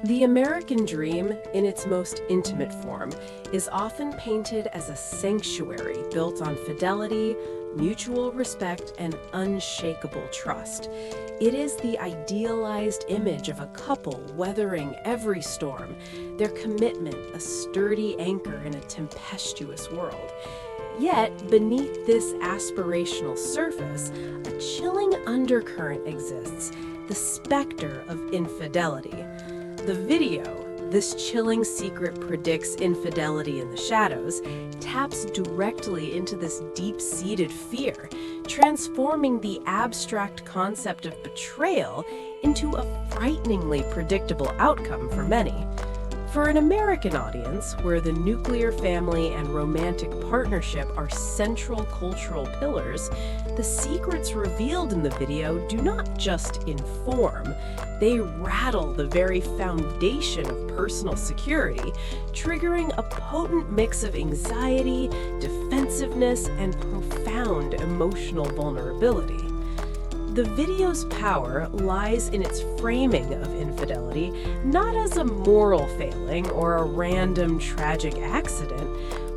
The American dream, in its most intimate form, is often painted as a sanctuary built on fidelity, mutual respect, and unshakable trust. It is the idealized image of a couple weathering every storm, their commitment a sturdy anchor in a tempestuous world. Yet, beneath this aspirational surface, a chilling undercurrent exists, the specter of infidelity. The video, This Chilling Secret Predicts Infidelity in the Shadows, taps directly into this deep-seated fear, transforming the abstract concept of betrayal into a frighteningly predictable outcome for many. For an American audience, where the nuclear family and romantic partnership are central cultural pillars, the secrets revealed in the video do not just inform, they rattle the very foundation of personal security, triggering a potent mix of anxiety, defensiveness, and profound emotional vulnerability. The video's power lies in its framing of infidelity not as a moral failing or a random tragic accident,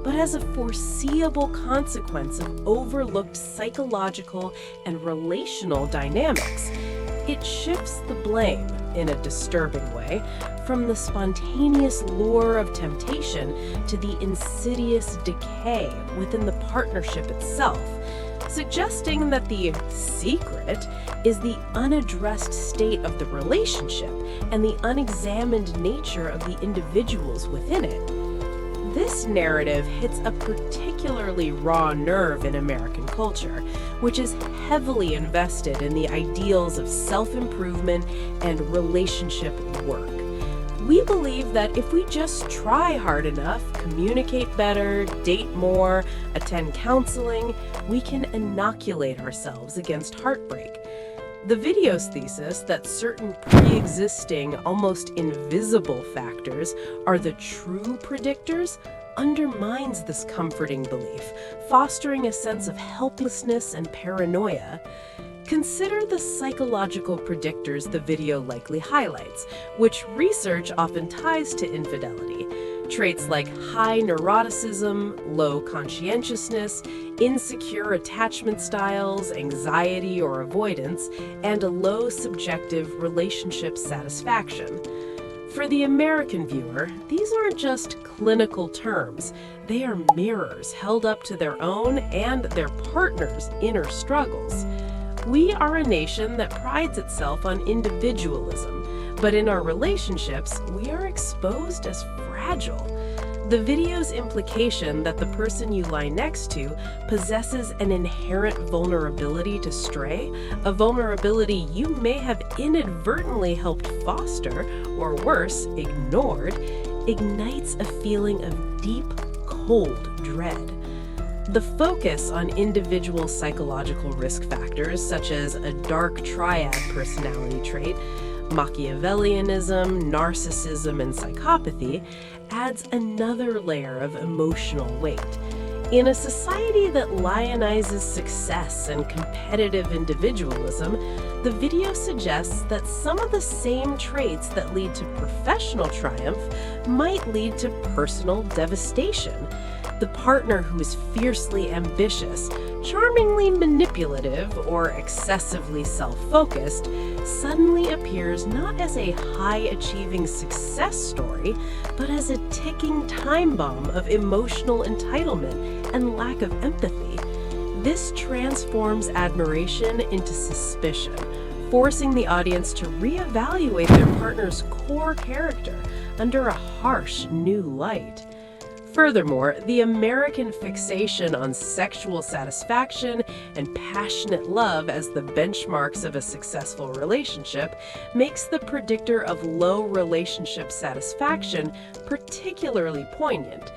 but as a foreseeable consequence of overlooked psychological and relational dynamics. It shifts the blame, in a disturbing way, from the spontaneous lure of temptation to the insidious decay within the partnership itself, suggesting that the secret is the unaddressed state of the relationship and the unexamined nature of the individuals within it. This narrative hits a particularly raw nerve in American culture, which is heavily invested in the ideals of self-improvement and relationship work. We believe that if we just try hard enough, communicate better, date more, attend counseling, we can inoculate ourselves against heartbreak. The video's thesis that certain pre-existing, almost invisible factors are the true predictors undermines this comforting belief, fostering a sense of helplessness and paranoia. Consider the psychological predictors the video likely highlights, which research often ties to infidelity. Traits like high neuroticism, low conscientiousness, insecure attachment styles, anxiety or avoidance, and a low subjective relationship satisfaction. For the American viewer, these aren't just clinical terms. They are mirrors held up to their own and their partner's inner struggles. We are a nation that prides itself on individualism, but in our relationships, we are exposed as fragile. The video's implication that the person you lie next to possesses an inherent vulnerability to stray, a vulnerability you may have inadvertently helped foster, or worse, ignored, ignites a feeling of deep, cold dread. The focus on individual psychological risk factors, such as a dark triad personality trait, Machiavellianism, narcissism, and psychopathy, adds another layer of emotional weight. In a society that lionizes success and competitive individualism, the video suggests that some of the same traits that lead to professional triumph might lead to personal devastation. The partner who is fiercely ambitious, charmingly manipulative, or excessively self-focused suddenly appears not as a high-achieving success story, but as a ticking time bomb of emotional entitlement and lack of empathy. This transforms admiration into suspicion, forcing the audience to reevaluate their partner's core character under a harsh new light. Furthermore, the American fixation on sexual satisfaction and passionate love as the benchmarks of a successful relationship makes the predictor of low relationship satisfaction particularly poignant.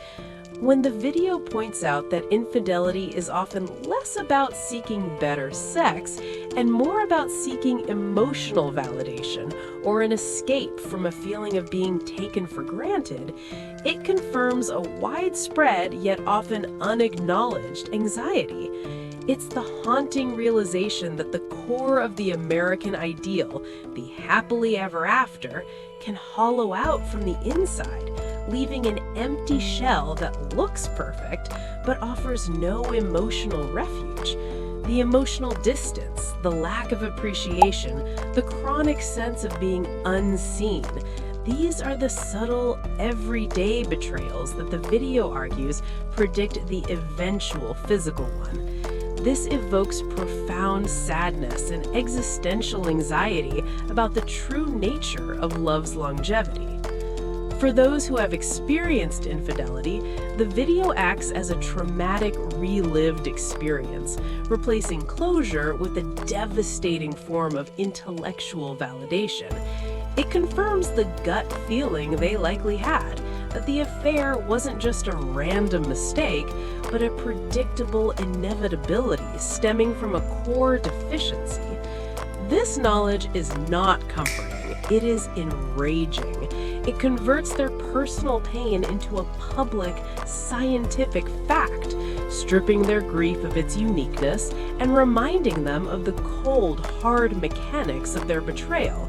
When the video points out that infidelity is often less about seeking better sex and more about seeking emotional validation or an escape from a feeling of being taken for granted, it confirms a widespread yet often unacknowledged anxiety. It's the haunting realization that the core of the American ideal, the happily ever after, can hollow out from the inside, leaving an empty shell that looks perfect but offers no emotional refuge. The emotional distance, the lack of appreciation, the chronic sense of being unseen. These are the subtle, everyday betrayals that the video argues predict the eventual physical one. This evokes profound sadness and existential anxiety about the true nature of love's longevity. For those who have experienced infidelity, the video acts as a traumatic, relived experience, replacing closure with a devastating form of intellectual validation. It confirms the gut feeling they likely had, that the affair wasn't just a random mistake, but a predictable inevitability stemming from a core deficiency. This knowledge is not comforting, it is enraging. It converts their personal pain into a public, scientific fact, stripping their grief of its uniqueness and reminding them of the cold, hard mechanics of their betrayal.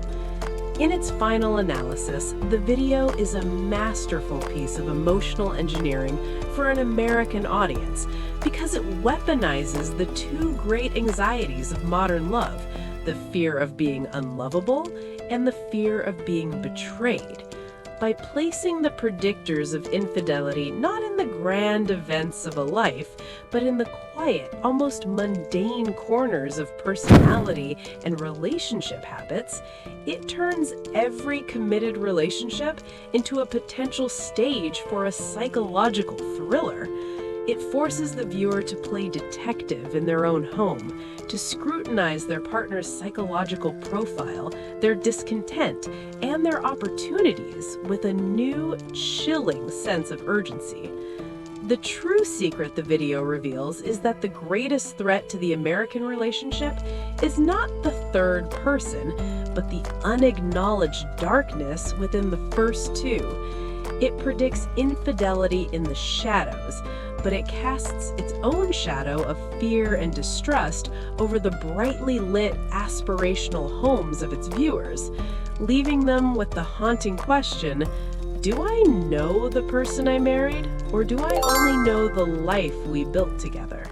In its final analysis, the video is a masterful piece of emotional engineering for an American audience because it weaponizes the two great anxieties of modern love, the fear of being unlovable and the fear of being betrayed. By placing the predictors of infidelity not in the grand events of a life, but in the quiet, almost mundane corners of personality and relationship habits, it turns every committed relationship into a potential stage for a psychological thriller. It forces the viewer to play detective in their own home, to scrutinize their partner's psychological profile, their discontent, and their opportunities with a new, chilling sense of urgency. The true secret the video reveals is that the greatest threat to the American relationship is not the third person, but the unacknowledged darkness within the first two. It predicts infidelity in the shadows, but it casts its own shadow of fear and distrust over the brightly lit, aspirational homes of its viewers, leaving them with the haunting question, do I know the person I married, or do I only know the life we built together?